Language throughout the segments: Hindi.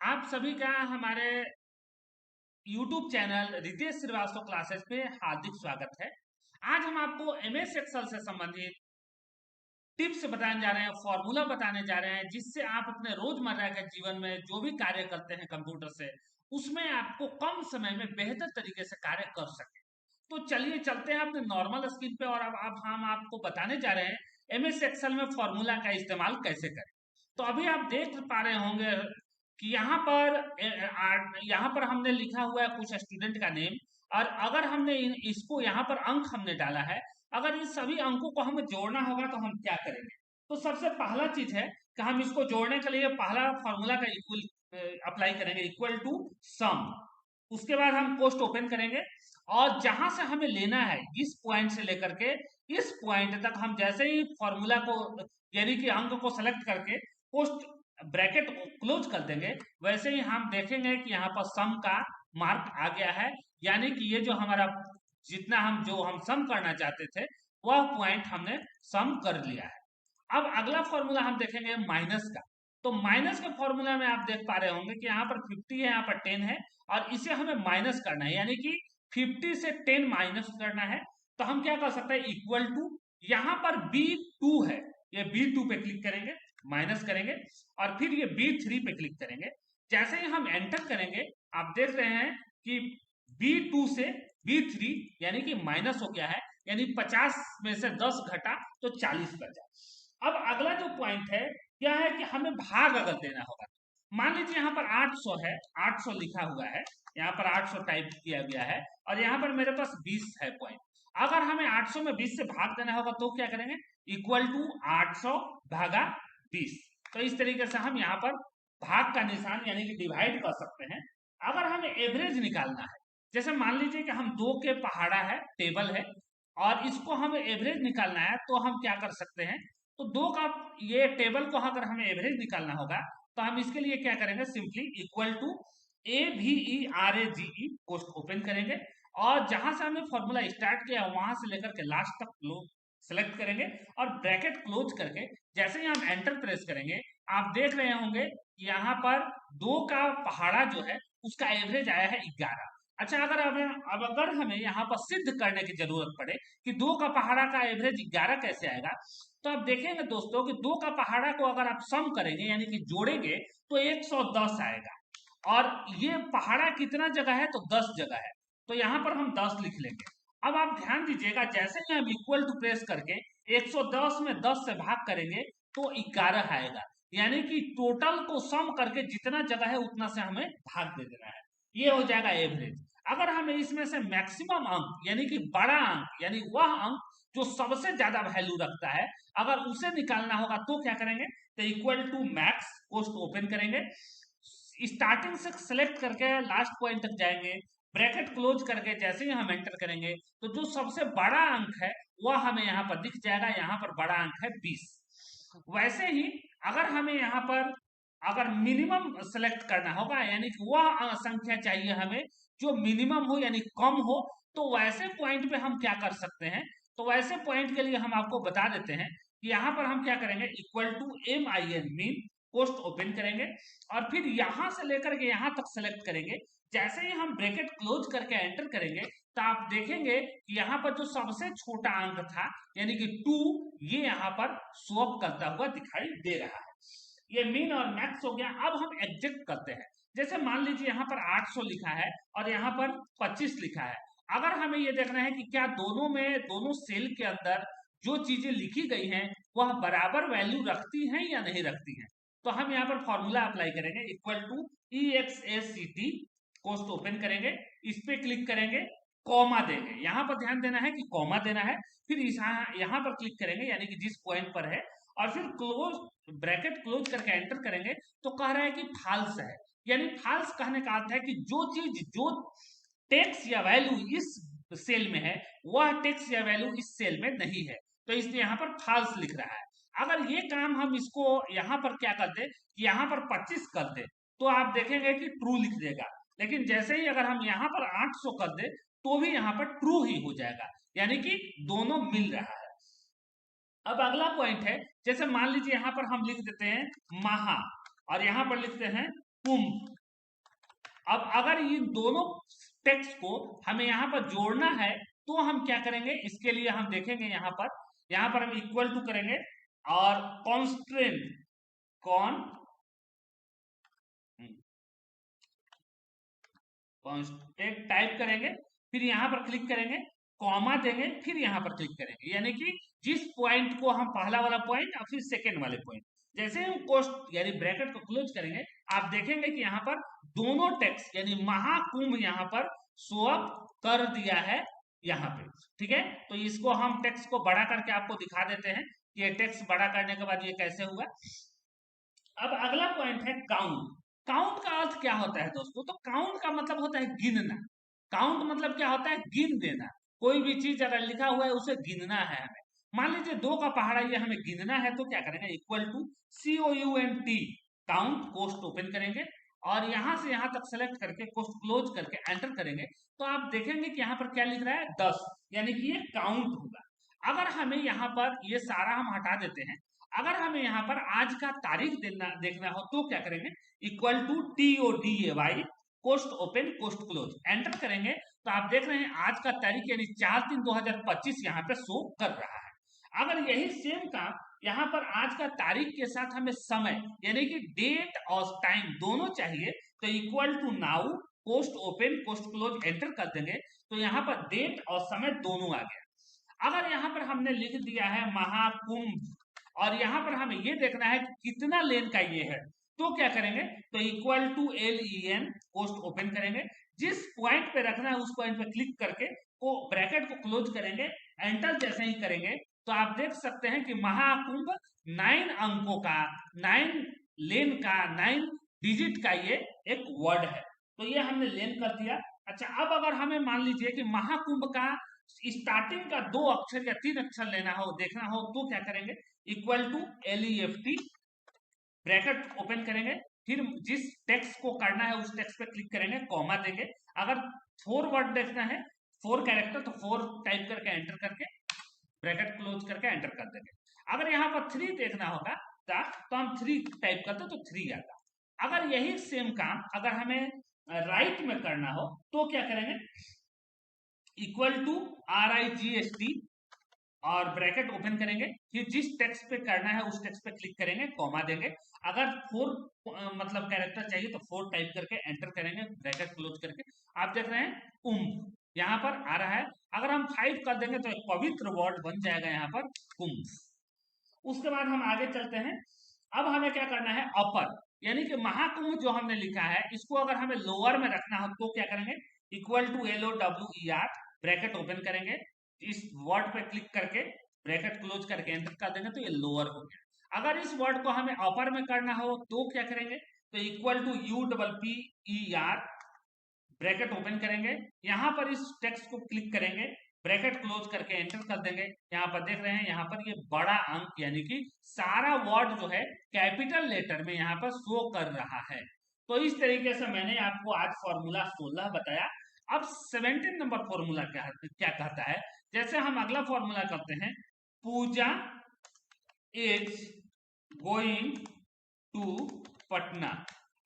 आप सभी का हमारे YouTube channel Ritesh Shrivastava classes पे हार्दिक स्वागत है। आज हम आपको MS एक्सेल से संबंधित टिप्स बताने जा रहे हैं, फॉर्मूला बताने जा रहे हैं, जिससे आप अपने रोजमर्रा के जीवन में जो भी कार्य करते हैं कंप्यूटर से, उसमें आपको कम समय में बेहतर तरीके से कार्य कर सकें। तो चलिए चलते हैं अपने नॉर्मल स्क्रीन पे और अब हम आपको बताने जा रहे हैं MS एक्सेल में फॉर्मूला का इस्तेमाल कैसे करें। तो अभी आप देख पा रहे होंगे कि यहाँ पर हमने लिखा हुआ है कुछ स्टूडेंट का नेम, और अगर हमने इसको यहाँ पर अंक हमने डाला है, अगर इन सभी अंकों को हमें जोड़ना होगा तो हम क्या करेंगे। तो सबसे पहला चीज है कि हम इसको जोड़ने के लिए पहला फॉर्मूला का इक्वल अप्लाई करेंगे, इक्वल टू सम। उसके बाद हम पोस्ट ओपन करेंगे और जहां से हमें लेना है इस पॉइंट से लेकर के इस पॉइंट तक, हम जैसे ही फॉर्मूला को यानी कि अंक को सेलेक्ट करके पोस्ट ब्रैकेट क्लोज कर देंगे, वैसे ही हम देखेंगे कि यहाँ पर सम का मार्क आ गया है। यानी कि ये जो हमारा जितना हम सम करना चाहते थे वह पॉइंट हमने सम कर लिया है। अब अगला फॉर्मूला हम देखेंगे माइनस का। तो माइनस के फॉर्मूला में आप देख पा रहे होंगे कि यहाँ पर 50 है, यहाँ पर 10 है, और इसे हमें माइनस करना है, यानी कि 50 से 10 माइनस करना है। तो हम क्या कर सकते हैं, इक्वल टू, यहाँ पर B2 है, ये B2 पे क्लिक करेंगे, माइनस करेंगे, और फिर ये B3 पे क्लिक करेंगे। जैसे ही हम एंटर करेंगे, आप देख रहे हैं कि B2 से B3 यानी कि माइनस हो गया है, यानी 50 में से 10 घटा तो 40 बचा। अब अगला जो पॉइंट है क्या है कि हमें भाग अगर देना होगा। मान लीजिए यहाँ पर 800 है, 800 लिखा हुआ है, यहाँ पर 800 टाइप किया गया है, और यहाँ पर मेरे पास 20 है पॉइंट। अगर हमें 800 में 20 से भाग देना होगा तो क्या करेंगे, इक्वल टू 800 भागा 20। तो इस तरीके से हम यहाँ पर भाग का निशान यानी कि डिवाइड कर सकते हैं। अगर हमें एवरेज निकालना है, जैसे मान लीजिए कि हम दो के पहाड़ा है, टेबल है, और इसको हमें एवरेज निकालना है, तो हम क्या कर सकते हैं, तो दो का ये टेबल को अगर हमें एवरेज निकालना होगा तो हम इसके लिए क्या करेंगे, simply equal to AVERAGE post open करेंगे, और जहां से हमने फॉर्मूला स्टार्ट किया वहां से लेकर के लास्ट तक सेलेक्ट करेंगे और ब्रैकेट क्लोज करके जैसे ही हम एंटर प्रेस करेंगे, आप देख रहे होंगे यहाँ पर दो का पहाड़ा जो है उसका एवरेज आया है 11। अच्छा, अब अगर हमें यहाँ पर सिद्ध करने की जरूरत पड़े कि दो का पहाड़ा का एवरेज 11 कैसे आएगा, तो आप देखेंगे दोस्तों कि दो का पहाड़ा को अगर आप सम करेंगे यानी कि जोड़ेंगे तो 110 आएगा, और ये पहाड़ा कितना जगह है, तो 10 जगह है, तो यहाँ पर हम 10 लिख लेंगे। अब आप ध्यान दीजिएगा, जैसे ही हम इक्वल टू प्रेस करके 110 में 10 से भाग करेंगे तो 11 आएगा, यानी कि टोटल को सम करके जितना जगह है उतना से हमें भाग दे देना है, ये हो जाएगा एवरेज। अगर हमें इसमें से मैक्सिमम अंक यानी कि बड़ा अंक यानी वह अंक जो सबसे ज्यादा वैल्यू रखता है, अगर उसे निकालना होगा तो क्या करेंगे, तो equal to max post open करेंगे, स्टार्टिंग से सेलेक्ट करके लास्ट पॉइंट तक जाएंगे, ब्रैकेट क्लोज करके जैसे ही हम एंटर करेंगे तो जो सबसे बड़ा अंक है वह हमें यहाँ पर दिख जाएगा, यहाँ पर बड़ा अंक है 20। वैसे ही अगर हमें यहाँ पर अगर मिनिमम सेलेक्ट करना होगा यानी कि वह संख्या चाहिए हमें जो मिनिमम हो यानी कम हो, तो वैसे पॉइंट पे हम क्या कर सकते हैं, तो वैसे पॉइंट के लिए हम आपको बता देते हैं कि यहाँ पर हम क्या करेंगे, equal to MIN min post open करेंगे, और फिर यहां से लेकर के यहां तक सेलेक्ट करेंगे। जैसे ही हम ब्रैकेट क्लोज करके एंटर करेंगे तो आप देखेंगे कि यहाँ पर जो सबसे छोटा अंक था यानी कि 2, ये यहाँ पर स्वैप करता हुआ दिखाई दे रहा है। ये मीन और मैक्स हो गया। अब हम एग्जिट करते हैं, जैसे मान लीजिए यहाँ पर 800 लिखा है और यहाँ पर 25 लिखा है। अगर हमें ये देखना है कि क्या दोनों सेल के अंदर जो चीजें लिखी गई हैं वह बराबर वैल्यू रखती हैं या नहीं रखती हैं, तो हम यहाँ पर फॉर्मूला अप्लाई करेंगे, equal to EXACT post open करेंगे, इस पे क्लिक करेंगे, कॉमा देंगे, यहाँ पर ध्यान देना है कि कॉमा देना है, फिर यहाँ पर क्लिक करेंगे यानी कि जिस पॉइंट पर है, और फिर क्लोज ब्रैकेट क्लोज करके एंटर करेंगे तो कह रहा है कि फाल्स है। यानी फाल्स कहने का अर्थ है कि जो टेक्स्ट या वैल्यू इस सेल में है वह टेक्स्ट या वैल्यू इस सेल में नहीं है, तो इसलिए यहाँ पर फाल्स लिख रहा है। अगर ये काम हम इसको यहाँ पर क्या कर दे, यहाँ पर 25 कर दे, तो आप देखेंगे कि ट्रू लिख देगा, लेकिन जैसे ही अगर हम यहाँ पर 800 कर दे तो भी यहाँ पर ट्रू ही हो जाएगा, यानी कि दोनों मिल रहा है। अब अगला पॉइंट है, जैसे मान लीजिए यहाँ पर हम लिख देते हैं महा और यहाँ पर लिखते हैं कुंभ, अब अगर ये दोनों टेक्स्ट को हमें यहाँ पर जोड़ना है तो हम क्या करेंगे, इसके लिए हम देखेंगे यहाँ पर हम इक्वल टू करेंगे और कॉन्स्टेंट कॉन्स्टेंट टाइप करेंगे, फिर यहाँ पर क्लिक करेंगे, कॉमा देंगे, फिर यहाँ पर क्लिक करेंगे, यानी कि जिस पॉइंट को हम पहला वाला पॉइंट और फिर सेकेंड वाले पॉइंट, जैसे हम कोष्ट यानी ब्रैकेट को क्लोज करेंगे, आप देखेंगे कि यहाँ पर दोनों टेक्स्ट यानी महाकुंभ यहाँ पर शो अप कर दिया है यहाँ पे। ठीक है, तो इसको हम टेक्स्ट को बड़ा करके आपको दिखा देते हैं कि ये टेक्स्ट बड़ा करने के बाद ये कैसे हुआ। अब अगला पॉइंट है काउंट। काउंट का अर्थ क्या होता है दोस्तों, तो काउंट का मतलब होता है गिनना। काउंट मतलब क्या होता है, गिन देना। कोई भी चीज अगर लिखा हुआ है उसे गिनना है हमें। मान लीजिए 2 का पहाड़ा ये हमें गिनना है, तो क्या करेंगे, इक्वल टू COUNT काउंट कोष्ट ओपन करेंगे और यहां से यहां तक सेलेक्ट करके कोष्ट क्लोज करके एंटर करेंगे, तो आप देखेंगे कि यहाँ पर क्या लिख रहा है 10, यानी कि ये काउंट होगा। अगर हमें यहाँ पर ये सारा हम हटा देते हैं, अगर हमें यहाँ पर आज का तारीख देखना हो तो क्या करेंगे, इक्वल टू TODAY कोष्ट ओपन कोष्ट क्लोज एंटर करेंगे, तो आप देख रहे हैं आज का तारीख यानी 4/3/2025 यहाँ पे शो कर रहा है। अगर यही सेम काम यहाँ पर आज का तारीख के साथ हमें समय यानी कि डेट और टाइम दोनों चाहिए, तो इक्वल टू नाउ कोष्ट ओपन कोष्ट क्लोज एंटर कर देंगे, तो यहाँ पर डेट और समय दोनों आ गया। अगर यहाँ पर हमने लिख दिया है महाकुंभ और यहाँ पर हमें ये देखना है कि कितना लेन का ये है, तो क्या करेंगे, तो इक्वल टू LEN कोष्ट ओपन करेंगे, जिस पॉइंट पे रखना है उस पॉइंट पे क्लिक करके वो ब्रैकेट को क्लोज करेंगे, एंटर जैसे ही करेंगे तो आप देख सकते हैं कि महाकुंभ 9 अंकों का 9 लेन का 9 डिजिट का ये एक वर्ड है, तो ये हमने लेन कर दिया। अच्छा, अब अगर हमें मान लीजिए कि महाकुंभ का स्टार्टिंग का 2 अक्षर या 3 अक्षर लेना हो देखना हो, तो क्या करेंगे, equal to LEFT bracket open करेंगे, फिर जिस टेक्स्ट को करना है उस टेक्स्ट पे क्लिक करेंगे, कॉमा देंगे। अगर 4 वर्ड देखना है 4 कैरेक्टर, तो 4 टाइप करके एंटर करके ब्रैकेट क्लोज करके एंटर कर देंगे। अगर यहाँ पर 3 देखना होगा तो हम 3 टाइप करते तो 3 आता। अगर यही सेम काम अगर हमें राइट में करना हो तो क्या करेंगे, इक्वल टू RIGST और ब्रैकेट ओपन करेंगे, फिर जिस टेक्स्ट पे करना है उस टेक्स्ट पे क्लिक करेंगे, कॉमा देंगे। अगर 4 मतलब कैरेक्टर चाहिए तो 4 टाइप करके एंटर करेंगे, ब्रैकेट क्लोज करके। आप देख रहे हैं यहाँ पर आ रहा है। अगर हम 5 कर देंगे तो एक पवित्र वर्ड बन जाएगा यहाँ पर कुंभ। उसके बाद हम आगे चलते हैं। अब हमें क्या करना है, अपर यानी कि महाकुंभ जो हमने लिखा है इसको अगर हमें लोअर में रखना हो तो क्या करेंगे, equal to LOWER bracket open करेंगे, इस वर्ड पे क्लिक करके ब्रैकेट क्लोज करके एंटर कर देंगे, तो ये लोअर हो गया। अगर इस वर्ड को हमें अपर में करना हो तो क्या करेंगे, तो equal to UPPER bracket open करेंगे, यहां पर इस टेक्स्ट को क्लिक करेंगे, ब्रैकेट क्लोज करके एंटर कर देंगे। यहाँ पर देख रहे हैं यहाँ पर ये बड़ा अंक यानी कि सारा वर्ड जो है कैपिटल लेटर में यहाँ पर शो कर रहा है। तो इस तरीके से मैंने आपको आज फॉर्मूला 16 बताया। अब 17 नंबर फॉर्मूला क्या कहता है, जैसे हम अगला फॉर्मूला करते हैं, पूजा इज गोइंग टू पटना।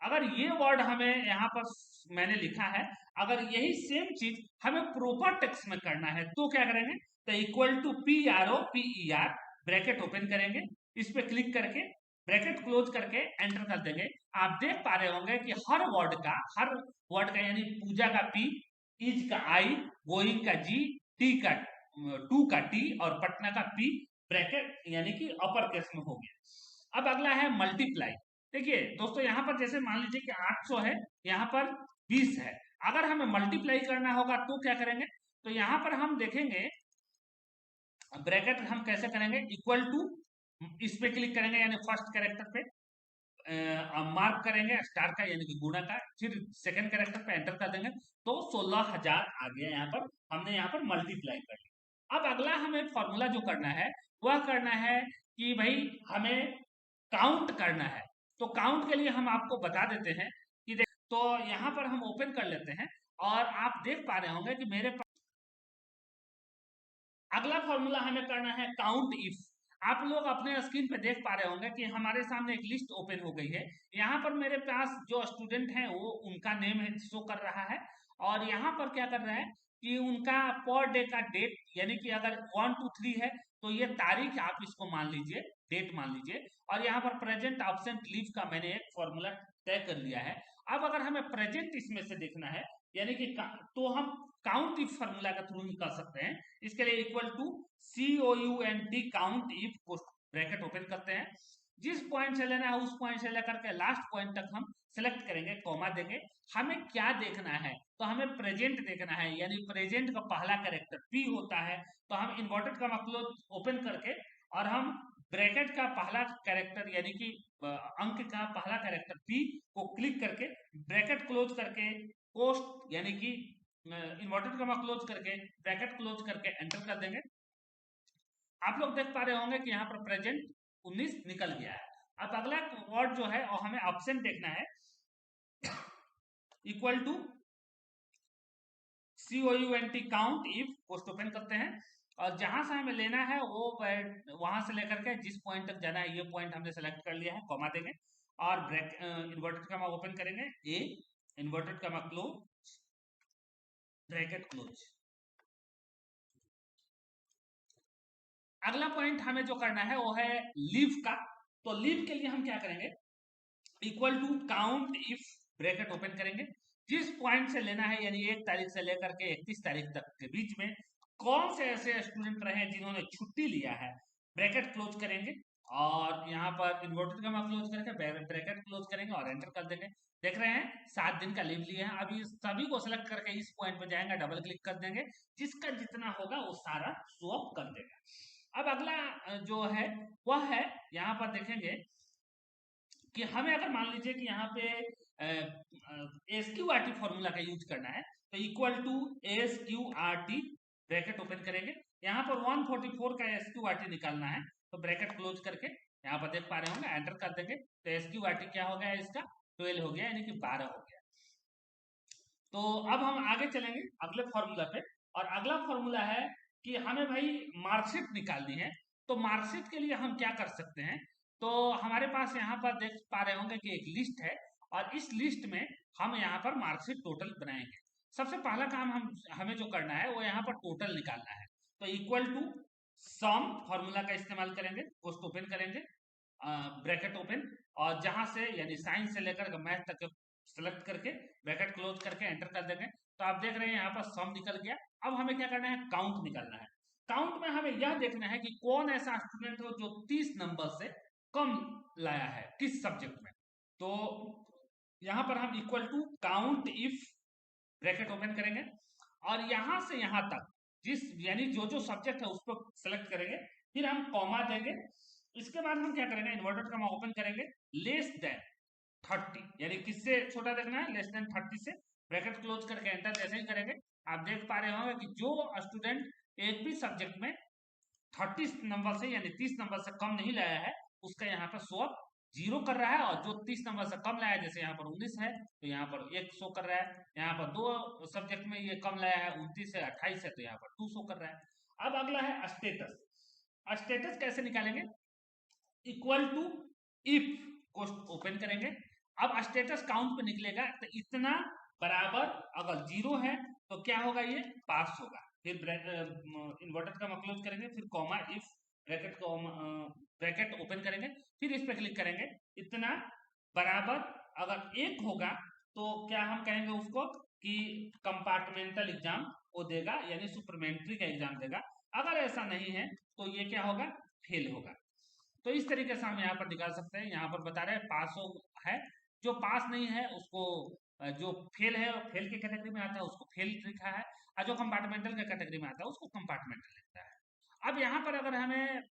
अगर ये वर्ड हमें यहाँ पर मैंने लिखा है, अगर यही सेम चीज हमें प्रॉपर टेक्स्ट में करना है तो क्या करेंगे, तो equal to PROPER bracket open करेंगे, इस पे क्लिक करके ब्रैकेट क्लोज करके एंटर कर देंगे। आप देख पा रहे होंगे कि हर वर्ड का यानी पूजा का P, इज का I, गोइंग का G, टू का T और पटना का P ब्रैकेट यानी कि अपर केस में हो गया। अब अगला है मल्टीप्लाई। देखिए दोस्तों, यहाँ पर जैसे मान लीजिए कि 800 है, यहाँ पर 20 है, अगर हमें मल्टीप्लाई करना होगा तो क्या करेंगे, तो यहाँ पर हम देखेंगे ब्रैकेट हम कैसे करेंगे, इक्वल टू इस पे क्लिक करेंगे यानी फर्स्ट कैरेक्टर पे मार्क करेंगे स्टार का यानी कि गुणा का, फिर सेकंड कैरेक्टर पे एंटर कर देंगे, तो 16,000 आ गया। यहाँ पर हमने यहाँ पर मल्टीप्लाई कर लिया। अब अगला हमें फॉर्मूला जो करना है वह करना है कि भाई हमें काउंट करना है। तो काउंट के लिए हम आपको बता देते हैं कि तो यहाँ पर हम ओपन कर लेते हैं और आप देख पा रहे होंगे कि मेरे पास अगला फॉर्मूला हमें करना है काउंट इफ। आप लोग अपने स्क्रीन पे देख पा रहे होंगे कि हमारे सामने एक लिस्ट ओपन हो गई है। यहाँ पर मेरे पास जो स्टूडेंट हैं वो उनका नेम है शो कर रहा है, और यहाँ पर क्या कर रहा है कि उनका पर डे का डेट, यानी कि अगर 1 2 3 है तो ये तारीख आप इसको मान लीजिए, डेट मान लीजिए, और यहाँ पर प्रेजेंट एब्सेंट लीव का मैंने एक फॉर्मूला तय कर लिया है। अब अगर हमें प्रेजेंट इसमें से देखना है, यानी कि तो हम काउंट इफ फॉर्मूला का थ्रू निकाल सकते हैं। इसके लिए equal to COUNT count if bracket open करते हैं, जिस पॉइंट से लेना है उस पॉइंट से लेकर के लास्ट पॉइंट तक हम सिलेक्ट करेंगे, कॉमा देंगे। हमें क्या देखना है, तो हमें प्रेजेंट देखना है, यानी प्रेजेंट का पहला कैरेक्टर P होता है, तो हम इन्वर्टेड कॉमा क्लोज ओपन करके और हम ब्रैकेट का पहला कैरेक्टर यानी कि अंक का पहला कैरेक्टर P को क्लिक करके ब्रैकेट क्लोज करके पोस्ट यानी कि इन्वर्टेड कॉमा क्लोज करके ब्रैकेट क्लोज करके एंटर कर देंगे। आप लोग देख पा रहे होंगे कि यहाँ पर प्रेजेंट 19 निकल गया है। अब अगला वर्ड जो है और हमें ऑप्शन देखना है, equal to COUNT count if post open करते हैं, और जहां से हमें लेना है वो वहां से लेकर के जिस पॉइंट तक जाना है ये पॉइंट हमने सेलेक्ट कर लिया है, कॉमा देंगे और ब्रैकेट इन्वर्टेड कॉमा ओपन करेंगे, a inverted comma close bracket close. अगला पॉइंट हमें जो करना है वो है लीव का। तो लीव के लिए हम क्या करेंगे, equal to count if bracket open करेंगे, जिस पॉइंट से लेना है यानी 1 तारीख से लेकर के 31 तारीख तक के बीच में कौन से ऐसे स्टूडेंट रहे जिन्होंने छुट्टी लिया है, ब्रैकेट क्लोज करेंगे और यहाँ पर इन्वर्टेड कॉमा क्लोज करके ब्रैकेट क्लोज करेंगे और एंटर कर देंगे। देख रहे हैं 7 दिन का लीव लिया है। अभी सभी को सिलेक्ट करके इस पॉइंट पे जाएंगे, डबल क्लिक कर देंगे, जिसका जितना होगा वो सारा शो अप कर देगा। अब अगला जो है वह है, यहाँ पर देखेंगे कि हमें अगर मान लीजिए कि यहाँ पे SQRT फॉर्मूला का यूज करना है, तो equal to SQRT bracket open करेंगे। यहाँ पर 144 का SQRT निकालना है, तो ब्रैकेट क्लोज करके यहाँ पर देख पा रहे होंगे एंटर कर देंगे, तो SQRT क्या हो गया इसका 12 हो गया, यानी कि 12 हो गया। तो अब हम आगे चलेंगे अगले फॉर्मूला पे, और अगला फॉर्मूला है कि हमें भाई मार्कशीट निकालनी है। तो मार्कशीट के लिए हम क्या कर सकते हैं, तो हमारे पास यहाँ पर देख पा रहे होंगे कि एक लिस्ट है, और इस लिस्ट में हम यहाँ पर मार्कशीट टोटल बनाएंगे। सबसे पहला काम हमें जो करना है वो यहाँ पर टोटल निकालना है, तो इक्वल टू सम फॉर्मूला का इस्तेमाल करेंगे, पोस्ट ओपन करेंगे, ब्रैकेट ओपन, और जहां से यानी साइंस से लेकर मैथ तक सेलेक्ट करके ब्रैकेट क्लोज करके एंटर कर देंगे। तो आप देख रहे हैं यहाँ पर सम निकल गया। अब हमें क्या करना है, काउंट निकालना है। काउंट में हमें यह देखना है कि कौन ऐसा स्टूडेंट हो जो 30 नंबर से कम लाया है किस सब्जेक्ट में। तो यहाँ पर हम equal to count if bracket open करेंगे, और यहां से यहां तक जिस यानी जो जो सब्जेक्ट है उसको सेलेक्ट करेंगे, फिर हम कॉमा देंगे। इसके बाद हम क्या करेंगे, इन्वर्टेड कॉमा ओपन करेंगे, लेस देन 30 यानी किससे छोटा देखना है, लेस देन 30 से, ब्रैकेट क्लोज करके एंटर जैसे ही करेंगे आप देख पा रहे होंगे कि जो स्टूडेंट एक भी सब्जेक्ट में 30 नंबर से यानी 30 नंबर से कम नहीं लाया है उसका यहाँ पर शो अप 0 कर रहा है, और जो 30 नंबर से कम लाया है जैसे यहाँ पर 19 है तो यहाँ पर 1 शो कर रहा है, यहाँ पर 2 सब्जेक्ट में ये कम लाया है 29 है 28 है तो यहाँ पर 2 शो कर रहा है। अब अगला है स्टेटस। स्टेटस कैसे निकालेंगे, इक्वल टू इफ कोष्ट ओपन करेंगे। अब स्टेटस काउंट पे निकलेगा तो इतना बराबर, अगर 0 है तो क्या होगा, ये पास होगा। फिर इन्वर्टेड कॉमा क्लोज करेंगे, फिर कॉमा इफ ब्रैकेट ओपन करेंगे, फिर इस पे क्लिक करेंगे, इतना बराबर अगर 1 होगा तो क्या हम कहेंगे उसको कि कंपार्टमेंटल एग्जाम वो देगा, यानी सुपरमेंट्री का एग्जाम देगा। अगर ऐसा नहीं है तो ये क्या होगा, फेल होगा। तो इस तरीके से हम यहाँ पर निकाल सकते हैं। यहाँ पर बता रहे हैं पास हो है, जो पास नहीं है उसको जो फेल है फेल की कैटेगरी में आता है उसको फेल लिखा है, और जो कंपार्टमेंटल के कैटेगरी में आता है उसको कंपार्टमेंटल लिखता है। अब यहाँ पर अगर हमें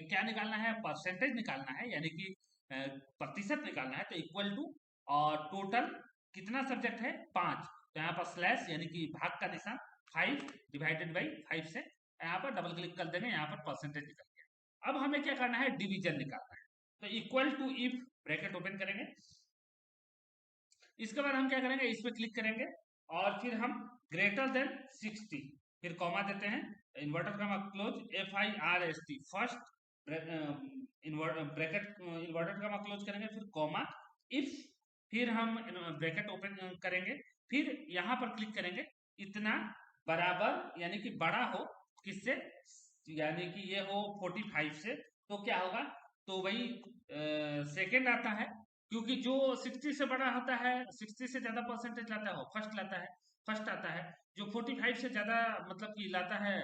क्या निकालना है, परसेंटेज निकालना है, यानी कि प्रतिशत निकालना है, तो इक्वल टू और टोटल कितना सब्जेक्ट है 5, तो यहाँ पर स्लैश यानी कि भाग का निशान 5 डिवाइडेड बाई 5 से यहाँ पर डबल क्लिक कर देंगे, यहाँ पर परसेंटेज निकल गया। अब हमें क्या करना है, डिवीजन निकालना है, तो equal to if bracket open करेंगे। इसके बाद हम क्या करेंगे, इस पे क्लिक करेंगे और फिर हम ग्रेटर देन 60 फिर कॉमा देते हैं, inverter comma close FIRST first bracket inverted comma close करेंगे, फिर कॉमा, इफ, फिर हम ब्रैकेट ओपन करेंगे, फिर यहाँ पर क्लिक करेंगे, इतना बराबर यानी कि बड़ा हो किससे, यानी कि ये हो 45 से, तो क्या होगा, तो वही सेकेंड आता है, क्योंकि जो 60 से बड़ा होता है, 60 से ज्यादा परसेंटेज लाता है वो फर्स्ट लाता है, फर्स्ट आता है, जो 45 से ज्यादा मतलब कि लाता है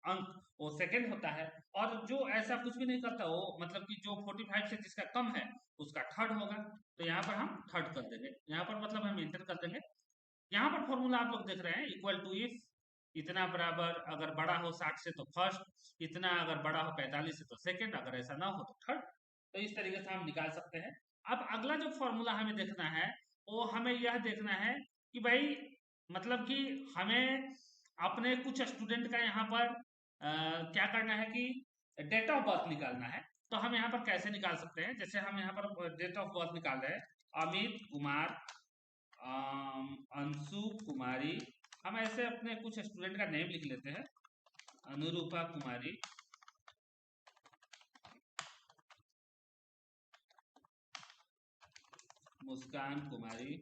अंक वो सेकंड होता है, और जो ऐसा कुछ भी नहीं करता वो मतलब कि जो 45 से जिसका कम है उसका थर्ड होगा। तो यहाँ पर हम थर्ड कर देंगे, यहाँ पर मतलब हम इंटर कर देंगे। यहाँ पर फॉर्मूला आप लोग देख रहे हैं, इक्वल टू इफ इतना बराबर अगर बड़ा हो 60 से तो फर्स्ट, इतना अगर बड़ा हो 45 से तो सेकंड, अगर ऐसा ना हो तो थर्ड। तो इस तरीके से हम निकाल सकते हैं। अब अगला जो फॉर्मूला हमें देखना है वो हमें यह देखना है कि भाई मतलब कि हमें अपने कुछ स्टूडेंट का यहाँ पर क्या करना है कि डेट ऑफ बर्थ निकालना है। तो हम यहाँ पर कैसे निकाल सकते हैं, जैसे हम यहाँ पर डेट ऑफ बर्थ निकाल रहे हैं, अमित कुमार, अंशु कुमारी, हम ऐसे अपने कुछ स्टूडेंट का नेम लिख लेते हैं, अनुरूपा कुमारी, मुस्कान कुमारी,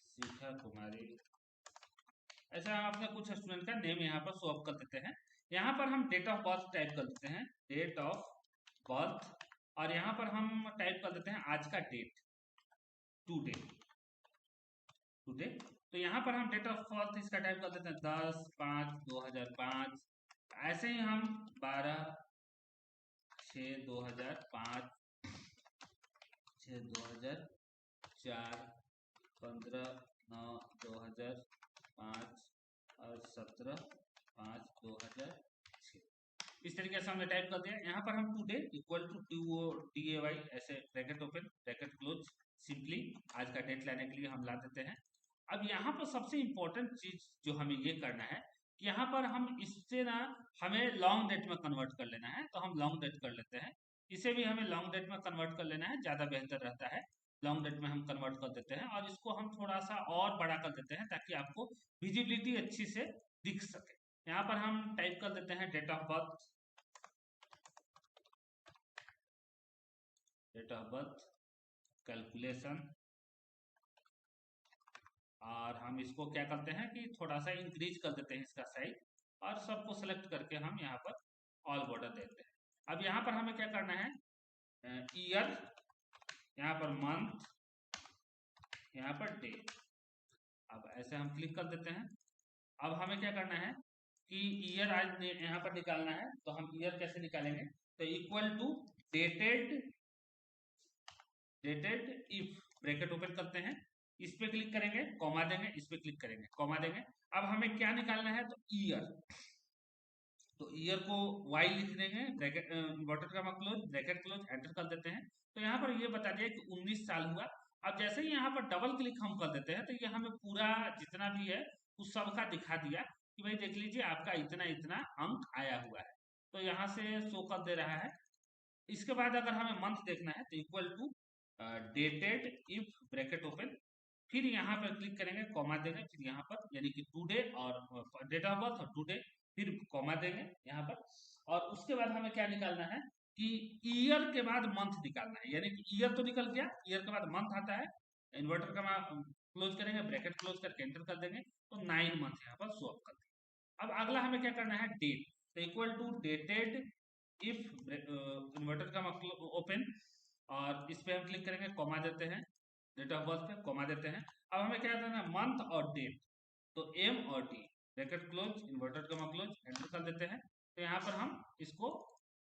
शिखा कुमारी, ऐसा हम अपने कुछ स्टूडेंट का नेम यहाँ पर शो अप कर देते हैं। यहाँ पर हम डेट ऑफ बर्थ टाइप कर देते हैं, डेट ऑफ बर्थ, और यहाँ पर हम टाइप कर देते हैं आज का डेट, टुडे, टुडे। तो यहाँ पर हम डेट ऑफ बर्थ इसका टाइप कर देते हैं 10/5/2005, ऐसे ही हम 12/6/2005, 6/2004, 15/9/2005 और 17/5/2006, इस तरीके से हमने टाइप कर दिया। यहाँ पर हम टुडे इक्वल टू DAY ऐसे bracket open bracket close simply आज का डेट लाने के लिए हम ला देते हैं। अब यहाँ पर सबसे इंपॉर्टेंट चीज जो हमें ये करना है कि यहाँ पर हम इससे ना हमें लॉन्ग डेट में कन्वर्ट कर लेना है, तो हम लॉन्ग डेट कर लेते हैं, इसे भी हमें लॉन्ग डेट में कन्वर्ट कर लेना है, ज्यादा बेहतर रहता है। लॉन्ग डेट में हम कन्वर्ट कर देते हैं और इसको हम थोड़ा सा और बड़ा कर देते हैं ताकि आपको विजिबिलिटी अच्छी से दिख सके। यहाँ पर हम टाइप कर देते हैं date of birth, date of birth calculation, और हम इसको क्या करते हैं कि थोड़ा सा इंक्रीज कर देते हैं इसका साइज, और सबको सेलेक्ट करके हम यहाँ पर ऑल बॉर्डर देते हैं। अब यहाँ पर हमें क्या करना है, ईयर, यहाँ पर मंथ, यहाँ पर डे, अब ऐसे हम क्लिक कर देते हैं। अब हमें क्या करना है कि ईयर आज यहाँ पर निकालना है, तो हम ईयर कैसे निकालेंगे, तो equal to dated, dated if bracket open करते हैं, इस पे क्लिक करेंगे, कॉमा देंगे, इस पे क्लिक करेंगे, कॉमा देंगे। अब हमें क्या निकालना है, तो ईयर, तो ईयर को वाई लिख देंगे, bracket inverted comma close, bracket close, enter कर देते हैं। तो यहाँ पर ये बता दिया कि 19 साल हुआ। अब जैसे ही यहाँ पर डबल क्लिक हम कर देते हैं तो ये हमें पूरा जितना भी है उस सब का दिखा दिया कि भाई देख लीजिए आपका इतना इतना अंक आया हुआ है, तो यहाँ से शो कर दे रहा है। इसके बाद अगर हमें मंथ देखना है तो equal to dated if bracket open, फिर यहाँ पर क्लिक करेंगे, कॉमा देंगे, फिर यहाँ पर यानी कि टुडे और डेट ऑफ बर्थ और टुडे, फिर कॉमा देंगे यहाँ पर, और उसके बाद हमें क्या निकालना है कि ईयर के बाद मंथ निकालना है, यानी कि ईयर तो निकल गया, ईयर के बाद मंथ आता है, इन्वर्टर का क्लोज करेंगे, ब्रैकेट क्लोज करके एंटर कर देंगे, तो 9 मंथ यहाँ पर शो अप कर देंगे। अब अगला हमें क्या करना है, डेट, तो equal to dated if inverter का ओपन, और इस पे हम क्लिक करेंगे, कॉमा देते हैं, डेट ऑफ बर्थ पे कॉमा देते हैं। अब हमें क्या देना है, मंथ और डेट, तो एम और D, bracket close, inverted comma close, enter कर देते हैं। तो यहाँ पर हम इसको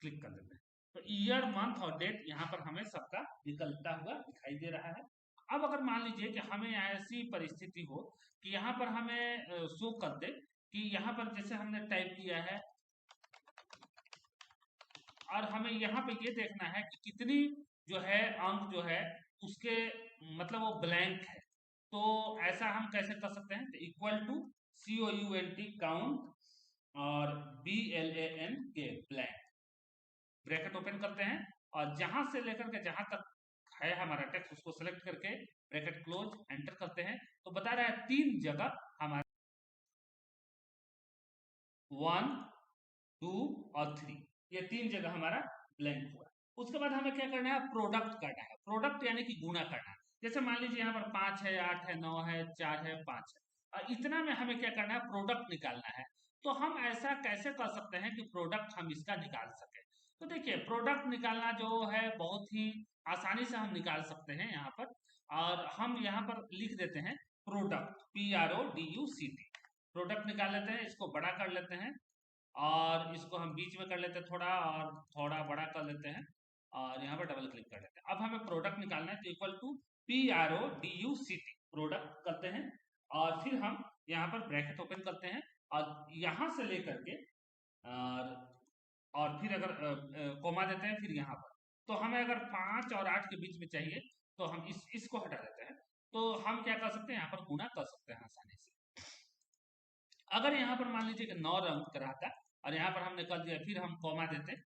क्लिक कर देते हैं, तो ईयर मंथ और डेट यहाँ पर हमें सबका निकलता हुआ दिखाई दे रहा है। अब अगर मान लीजिए कि हमें ऐसी परिस्थिति हो कि यहाँ पर हमें शो कर दे कि यहाँ पर जैसे हमने टाइप किया है और हमें यहाँ पे ये देखना है कि कितनी जो है अंक जो है उसके मतलब वो ब्लैंक है, तो ऐसा हम कैसे कर सकते हैं, तो इक्वल टू COUNT काउंट और BLANK ब्लैंक, ब्रैकेट ओपन करते हैं, और जहां से लेकर के जहां तक है हमारा टेक्स्ट उसको सेलेक्ट करके ब्रैकेट क्लोज, एंटर करते हैं। तो बता रहा है 3 जगह हमारा 1 2 और 3, ये 3 जगह हमारा ब्लैंक हुआ। उसके बाद हमें क्या करना है, प्रोडक्ट करना है। प्रोडक्ट यानी कि गुणा करना है। जैसे मान लीजिए यहाँ पर 5 है, 8 है, 9 है, 4 है, 5 है, और इतना में हमें क्या करना है, प्रोडक्ट निकालना है। तो हम ऐसा कैसे कर सकते हैं कि प्रोडक्ट हम इसका निकाल सके। तो देखिए, प्रोडक्ट निकालना जो है बहुत ही आसानी से हम निकाल सकते हैं यहाँ पर। और हम यहाँ पर लिख देते हैं प्रोडक्ट, PRODUCT। प्रोडक्ट निकाल लेते हैं, इसको बड़ा कर लेते हैं और इसको हम बीच में कर लेते हैं थोड़ा, और थोड़ा बड़ा कर लेते हैं और यहाँ पर डबल क्लिक कर लेते हैं। अब हमें प्रोडक्ट निकालना है, तो इक्वल टू PRODUCT प्रोडक्ट करते हैं और फिर हम यहाँ पर ब्रैकेट ओपन करते हैं और यहाँ से लेकर के और फिर अगर कोमा देते हैं फिर यहाँ पर। तो हमें अगर 5 और 8 के बीच में चाहिए तो हम इसको हटा देते हैं। तो हम क्या कर सकते हैं, यहाँ पर गुणा कर सकते हैं आसानी से। अगर यहाँ पर मान लीजिए कि 9 रंग का रहा था और यहाँ पर हमने कर दिया, फिर हम कॉमा देते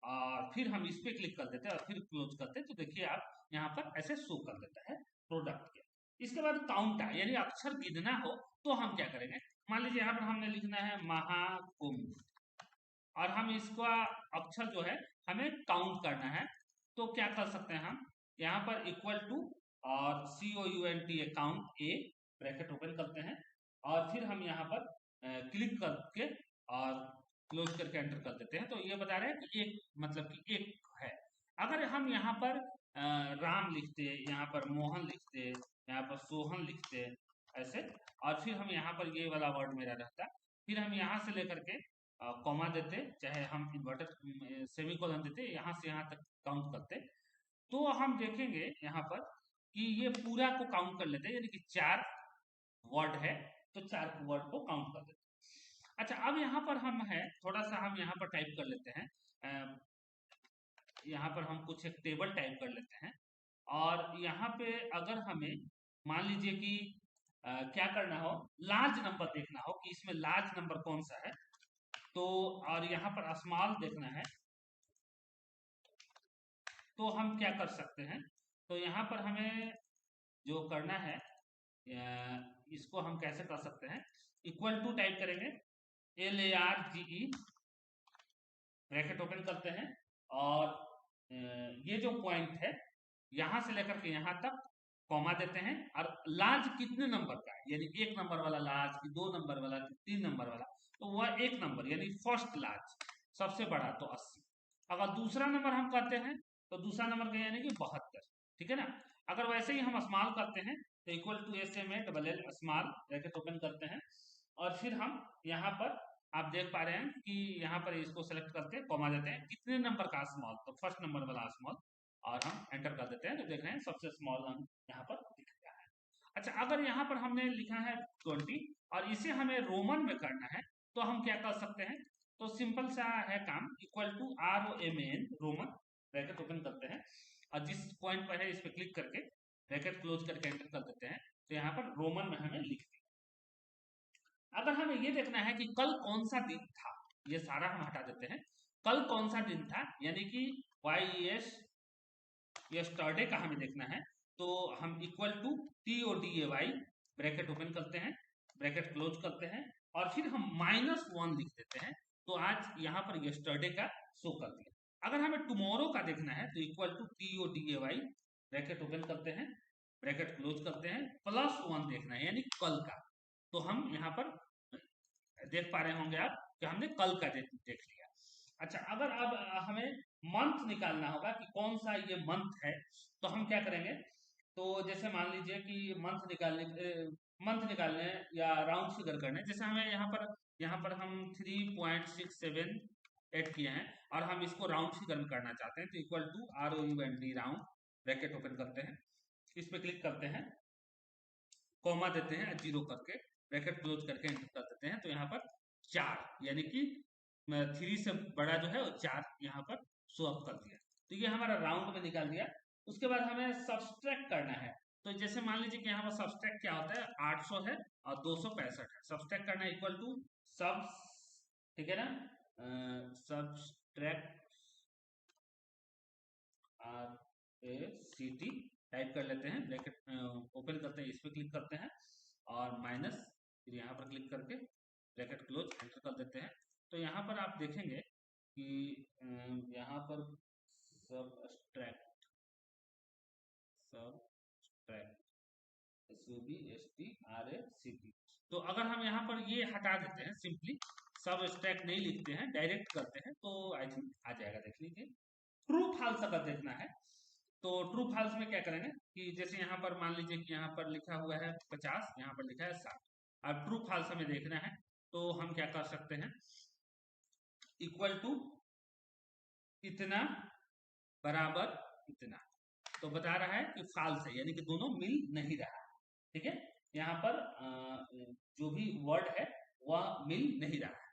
और फिर हम इस पे क्लिक कर देते और फिर क्लोज करते, तो देखिए आप यहाँ पर ऐसे शो कर देता है प्रोडक्ट के। इसके बाद काउंट यानी अक्षर गिनना हो तो हम क्या करेंगे, मान लीजिए यहाँ पर हमने लिखना है महाकुंभ और हम इसका अक्षर जो है हमें काउंट करना है। तो क्या कर सकते हैं, हम यहाँ पर इक्वल टू और COUNT count A bracket open करते हैं और फिर हम यहाँ पर क्लिक करके और क्लोज करके एंटर कर देते हैं। तो ये बता रहे हैं कि एक, मतलब कि एक है। अगर हम यहाँ पर राम लिखते, यहाँ पर मोहन लिखते, यहाँ पर सोहन लिखते ऐसे, और फिर हम यहाँ पर ये वाला वर्ड मेरा रहता, फिर हम यहाँ से लेकर के कॉमा देते, चाहे हम इन्वर्टर सेमीकोलन देते, यहाँ से यहाँ तक काउंट करते, तो हम देखेंगे यहाँ पर कि ये पूरा को काउंट कर लेते हैं, यानी कि 4 वर्ड है तो 4 वर्ड को काउंट कर देते हैं। अच्छा, अब यहाँ पर हम है थोड़ा सा हम यहाँ पर टाइप कर लेते हैं, यहाँ पर हम कुछ एक टेबल टाइप कर लेते हैं और यहाँ पे अगर हमें मान लीजिए कि क्या करना हो, लार्ज नंबर देखना हो कि इसमें लार्ज नंबर कौन सा है, तो और यहाँ पर स्मॉल देखना है, तो हम क्या कर सकते हैं, तो यहाँ पर हमें जो करना है इसको हम कैसे कर सकते हैं, इक्वल टू टाइप करेंगे LARGE ब्रैकेट ओपन करते हैं और ये जो पॉइंट है यहां से लेकर के यहां तक कॉमा देते हैं और लार्ज कितने नंबर का है, यानी 1 नंबर वाला लार्ज कि 2 नंबर वाला कि 3 नंबर वाला, तो वह 1 नंबर यानी फर्स्ट लार्ज सबसे बड़ा तो 80। अगर दूसरा नंबर हम करते हैं तो दूसरा नंबर का यानी कि 72, ठीक है ना। अगर वैसे ही हम स्मॉल करते हैं तो equal to SMALL small bracket open करते हैं और फिर हम यहाँ पर आप देख पा रहे हैं कि यहाँ पर इसको सेलेक्ट करके कॉमा देते हैं, कितने नंबर का स्मॉल, तो फर्स्ट नंबर वाला स्मॉल, और हम एंटर कर देते हैं, तो देख रहे हैं सबसे स्मॉल यहाँ पर दिख गया है। अच्छा, अगर यहाँ पर हमने लिखा है 20 और इसे हमें रोमन में करना है तो हम क्या कर सकते हैं, तो सिंपल सा है काम, equal to ROMAN Roman bracket open करते हैं और जिस पॉइंट पर है इस पर क्लिक करके ब्रैकेट क्लोज करके एंटर कर देते हैं, तो यहाँ पर रोमन में हमें लिख दिया। अगर हमें ये देखना है कि कल कौन सा दिन था, ये सारा हम हटा देते हैं, कल कौन सा दिन था यानी कि YES यस्टरडे का हमें देखना है, तो हम equal to TODAY bracket open करते हैं, ब्रैकेट क्लोज करते हैं और फिर हम -1 लिख देते हैं, तो आज यहाँ पर यस्टरडे का शो कर दिया। अगर हमें टुमारो का देखना है तो equal to TODAY bracket open करते हैं, ब्रैकेट क्लोज करते हैं, +1 देखना है यानी कल का, तो हम यहाँ पर देख पा रहे होंगे आप कि हमने कल का देख लिया। अच्छा, अगर अब हमें मंथ निकालना होगा कि कौन सा ये मंथ है, तो हम क्या करेंगे, तो जैसे मान लीजिए कि मंथ निकालने या राउंड फिगर करने, जैसे हमें यहाँ पर हम 3.678 किए हैं और हम इसको राउंड फिगर में करना चाहते हैं, तो equal to ROUND round bracket open करते हैं, इस पे क्लिक करते हैं, कॉमा देते हैं 0 करके, ब्रैकेट क्लोज करके एंटर कर देते हैं, तो यहाँ पर 4 यानी कि 3 से बड़ा जो है वो 4 यहाँ पर शो अप कर दिया, तो ये हमारा राउंड में निकाल दिया। उसके बाद हमें सब्सट्रैक्ट करना है, तो जैसे मान लीजिए कि यहाँ पर सब्सट्रैक्ट क्या होता है, 800 है और 265 है, सब्सट्रैक्ट करना है इक्वल टू सब, ठीक है ना, सब्सट्रैक्ट RACT टाइप कर लेते हैं, ब्रैकेट ओपन करते हैं, इस पर क्लिक करते हैं और माइनस, फिर यहाँ पर क्लिक करके ब्रैकेट क्लोज एंटर कर देते हैं, तो यहाँ पर आप देखेंगे कि यहाँ पर सबट्रैक्ट SUBSTRACT। तो अगर हम यहाँ पर ये हटा देते हैं, सिंपली सबट्रैक्ट नहीं लिखते हैं, डायरेक्ट करते हैं, तो आई थिंक आ जाएगा। देख लीजिए, ट्रू फॉल्स अगर देखना है तो ट्रू फॉल्स में क्या करेंगे कि जैसे यहाँ पर मान लीजिए कि यहाँ पर लिखा हुआ है 50, यहाँ पर लिखा है 60। अब ट्रू फॉल्स हमें देखना है तो हम क्या कर सकते हैं, इक्वल टू इतना बराबर इतना, तो बता रहा है कि फॉल्स है, यानी कि दोनों मिल नहीं रहा। ठीक है, यहाँ पर जो भी वर्ड है वह मिल नहीं रहा है।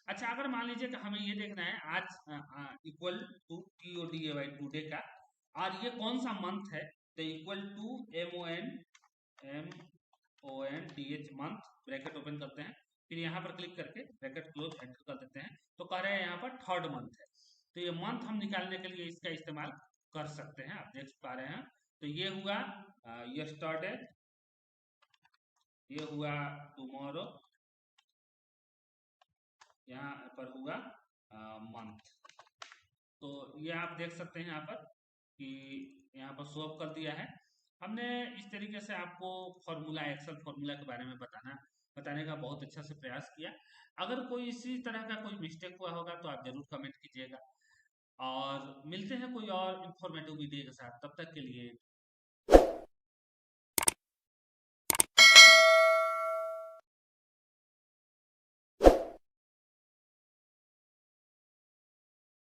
अच्छा, अगर मान लीजिए कि हमें ये देखना है आज इक्वल टू TODAY टुडे का, और ये कौन सा मंथ है, तो equal to MONTH month, bracket open करते हैं, फिर यहाँ पर क्लिक करके ब्रैकेट क्लोज एंटर कर देते हैं, तो कह रहे हैं यहाँ पर थर्ड मंथ है। तो ये मंथ हम निकालने के लिए इसका इस्तेमाल कर सकते हैं, आप देख पा रहे हैं। तो ये हुआ यस्टरडे, ये हुआ टुमारो, यहाँ पर हुआ मंथ। तो ये आप देख सकते हैं यहाँ पर कि यहाँ पर शो कर दिया है। हमने इस तरीके से आपको फॉर्मूला, एक्सेल फॉर्मूला के बारे में बताने का बहुत अच्छा से प्रयास किया। अगर कोई इसी तरह का कोई मिस्टेक हुआ होगा तो आप जरूर कमेंट कीजिएगा, और मिलते हैं कोई और इंफॉर्मेटिव वीडियो के साथ। तब तक के लिए